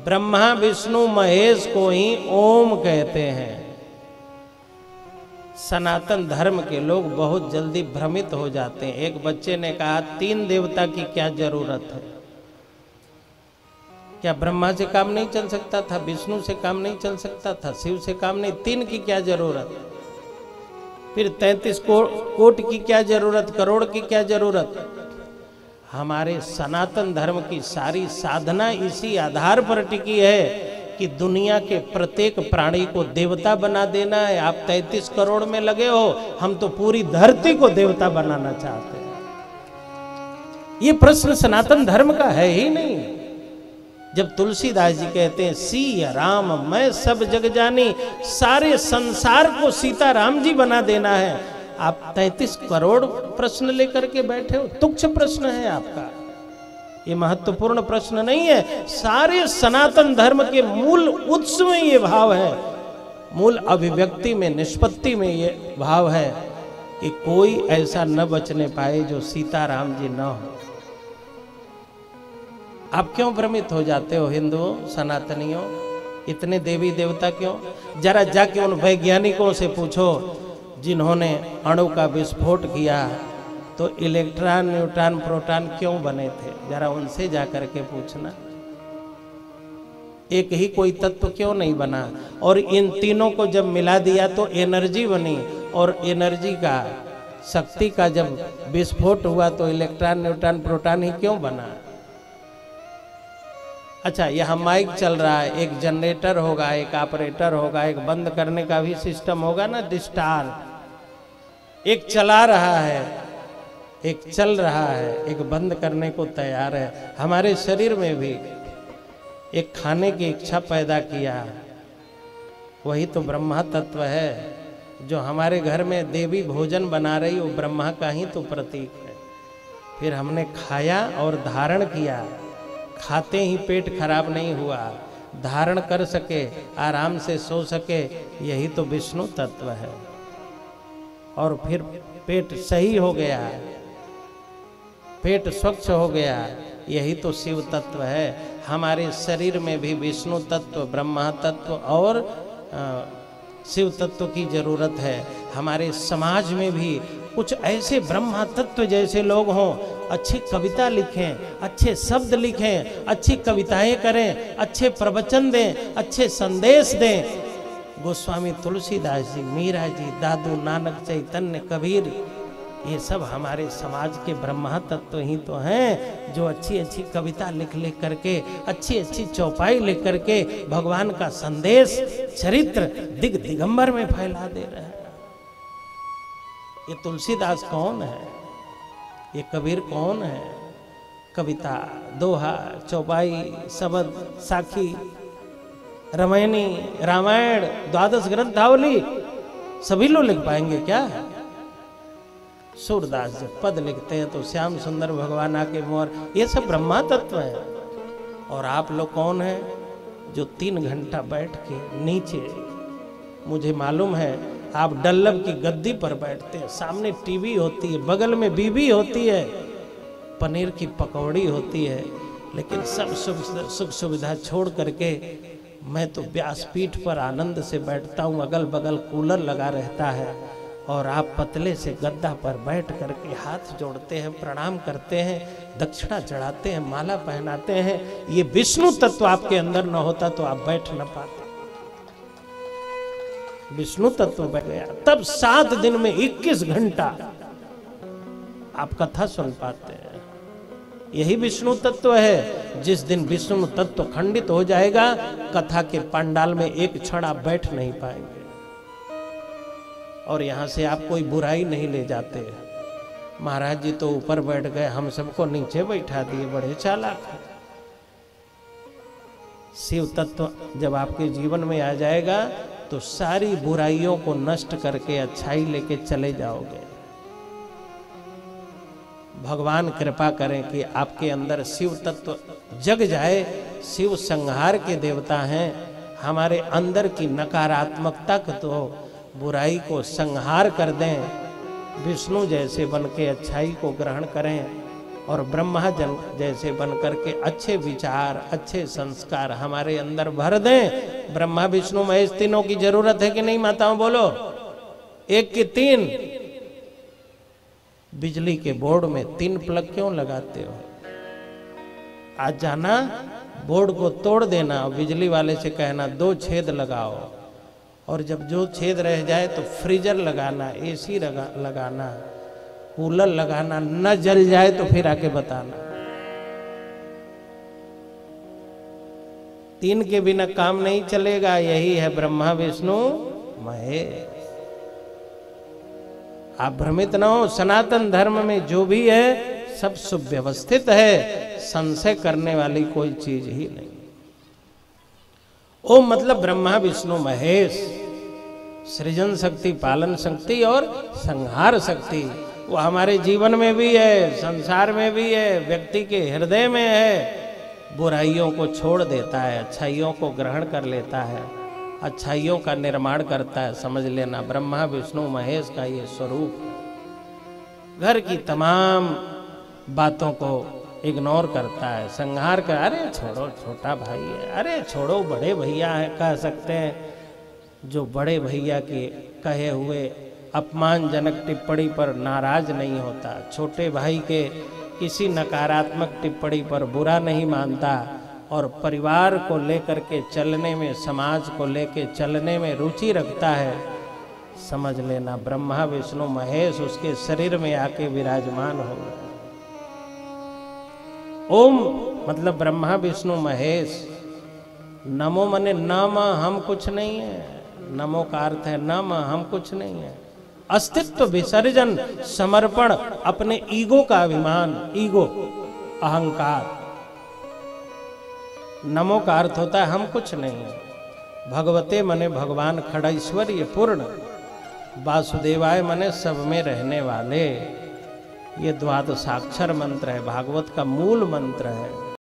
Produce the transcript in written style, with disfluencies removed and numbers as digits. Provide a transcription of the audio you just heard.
ब्रह्मा विष्णु महेश को ही ओम कहते हैं। सनातन धर्म के लोग बहुत जल्दी भ्रमित हो जाते हैं। एक बच्चे ने कहा 3 देवता की क्या जरूरत है? क्या ब्रह्मा से काम नहीं चल सकता था? विष्णु से काम नहीं चल सकता था? शिव से काम नहीं? 3 की क्या जरूरत? फिर 33 कोट की क्या जरूरत? करोड़ की क्या जरूरत? हमारे सनातन धर्म की सारी साधना इसी आधार पर टिकी है कि दुनिया के प्रत्येक प्राणी को देवता बना देना है। आप 33 करोड़ में लगे हो, हम तो पूरी धरती को देवता बनाना चाहते हैं। ये प्रश्न सनातन धर्म का है ही नहीं। जब तुलसीदास जी कहते हैं सिया राम मैं सब जग जानी, सारे संसार को सीता राम जी बना देना है। आप 33 करोड़ प्रश्न लेकर के बैठे हो, तुच्छ प्रश्न है आपका। ये महत्वपूर्ण प्रश्न नहीं है। सारे सनातन धर्म के मूल उत्स में ये भाव है, मूल अभिव्यक्ति में, निष्पत्ति में ये भाव है कि कोई ऐसा न बचने पाए जो सीताराम जी न हो। आप क्यों भ्रमित हो जाते हो हिंदुओं, सनातनियों? इतने देवी देवता क्यों? जरा जाके उन वैज्ञानिकों से पूछो जिन्होंने अणु का विस्फोट किया तो इलेक्ट्रॉन न्यूट्रॉन प्रोटॉन क्यों बने थे, जरा उनसे जाकर के पूछना। एक ही कोई तत्व क्यों नहीं बना? और इन तीनों को जब मिला दिया तो एनर्जी बनी, और एनर्जी का, शक्ति का जब विस्फोट हुआ तो इलेक्ट्रॉन न्यूट्रॉन प्रोटॉन ही क्यों बना? अच्छा, यहाँ माइक चल रहा है, एक जनरेटर होगा, एक ऑपरेटर होगा, एक बंद करने का भी सिस्टम होगा ना, डिस्टार। एक चला रहा है, एक चल रहा है, एक बंद करने को तैयार है। हमारे शरीर में भी एक खाने की इच्छा पैदा किया, वही तो ब्रह्मा तत्व है। जो हमारे घर में देवी भोजन बना रही, वो ब्रह्मा का ही तो प्रतीक है। फिर हमने खाया और धारण किया, खाते ही पेट खराब नहीं हुआ, धारण कर सके, आराम से सो सके, यही तो विष्णु तत्व है। और फिर पेट सही हो गया, पेट स्वच्छ हो गया, यही तो शिव तत्व है। हमारे शरीर में भी विष्णु तत्व, ब्रह्मा तत्व और शिव तत्व की जरूरत है। हमारे समाज में भी कुछ ऐसे ब्रह्मा तत्व जैसे लोग हों, अच्छी कविता लिखें, अच्छे शब्द लिखें, अच्छी कविताएं करें, अच्छे प्रवचन दें, अच्छे संदेश दें। गोस्वामी तुलसीदास जी, मीरा जी, दादू नानक, चैतन्य, कबीर, ये सब हमारे समाज के ब्रह्मा तत्व ही तो हैं, जो अच्छी अच्छी कविता लिख लिख करके, अच्छी अच्छी चौपाई लिख करके भगवान का संदेश, चरित्र दिग दिगंबर में फैला दे रहे हैं। ये तुलसीदास कौन है? ये कबीर कौन है? कविता, दोहा, चौपाई, शबद, साखी, रामायणी, रामायण, 12 ग्रंथावली सभी लोग लिख पाएंगे क्या? सूरदास जब पद लिखते हैं तो श्याम सुंदर भगवान आके मोर, ये सब ब्रह्मा तत्व है। और आप लोग कौन हैं जो 3 घंटा बैठ के नीचे, मुझे मालूम है आप डल्लब की गद्दी पर बैठते हैं, सामने टीवी होती है, बगल में बीबी होती है, पनीर की पकौड़ी होती है, लेकिन सब सुख सुविधा छोड़ करके मैं तो व्यासपीठ पर आनंद से बैठता हूँ, अगल बगल कूलर लगा रहता है, और आप पतले से गद्दा पर बैठ करके हाथ जोड़ते हैं, प्रणाम करते हैं, दक्षिणा चढ़ाते हैं, माला पहनाते हैं। ये विष्णु तत्व आपके अंदर न होता तो आप बैठ न पाते। विष्णु तत्व बैठ गया, तब 7 दिन में 21 घंटा आप कथा सुन पाते हैं। यही विष्णु तत्व है। जिस दिन विष्णु तत्व खंडित हो जाएगा, कथा के पंडाल में एक क्षण आप बैठ नहीं पाएंगे। और यहाँ से आप कोई बुराई नहीं ले जाते। महाराज जी तो ऊपर बैठ गए, हम सबको नीचे बैठा दिए, बड़े चालाक हैं। शिव तत्व जब आपके जीवन में आ जाएगा तो सारी बुराइयों को नष्ट करके अच्छाई लेके चले जाओगे। भगवान कृपा करें कि आपके अंदर शिव तत्व जग जाए। शिव संहार के देवता हैं। हमारे अंदर की नकारात्मकता को तो, बुराई को संहार कर दें। विष्णु जैसे बन के अच्छाई को ग्रहण करें। और ब्रह्मा जन जैसे बन करके अच्छे विचार, अच्छे संस्कार हमारे अंदर भर दें। ब्रह्मा विष्णु महेश तीनों की जरूरत है कि नहीं माताओं, बोलो? एक की तीन। बिजली के बोर्ड में 3 प्लग क्यों लगाते हो? आज जाना, बोर्ड को तोड़ देना, बिजली वाले से कहना 2 छेद लगाओ, और जब जो छेद रह जाए तो फ्रीजर लगाना, एसी लगाना, कूलर लगाना, न जल जाए तो फिर आके बताना। 3 के बिना काम नहीं चलेगा। यही है ब्रह्मा विष्णु महेश। आप भ्रमित न हो, सनातन धर्म में जो भी है सब सुव्यवस्थित है, संशय करने वाली कोई चीज ही नहीं। ओम मतलब ब्रह्मा विष्णु महेश, सृजन शक्ति, पालन शक्ति और संहार शक्ति। वो हमारे जीवन में भी है, संसार में भी है, व्यक्ति के हृदय में है। बुराइयों को छोड़ देता है, अच्छाइयों को ग्रहण कर लेता है, अच्छाइयों का निर्माण करता है। समझ लेना ब्रह्मा विष्णु महेश का ये स्वरूप है। घर की तमाम बातों को इग्नोर करता है, संहार कर, अरे छोड़ो छोटा भाई है, अरे छोड़ो बड़े भैया है, कह सकते हैं। जो बड़े भैया के कहे हुए अपमानजनक टिप्पणी पर नाराज नहीं होता, छोटे भाई के किसी नकारात्मक टिप्पणी पर बुरा नहीं मानता, और परिवार को लेकर के चलने में, समाज को लेकर चलने में रुचि रखता है, समझ लेना ब्रह्मा विष्णु महेश उसके शरीर में आके विराजमान हो गए। ओम मतलब ब्रह्मा विष्णु महेश। नमो मने नम हम कुछ नहीं है, नमो का अर्थ है नम हम कुछ नहीं है। अस्तित्व विसर्जन, समर्पण, अपने ईगो का अभिमान, ईगो अहंकार। नमो का अर्थ होता है हम कुछ नहीं है। भगवते मने भगवान खड़ैश्वर्य पूर्ण, वासुदेवाय मने सब में रहने वाले। ये द्वादशाक्षर मंत्र है, भागवत का मूल मंत्र है।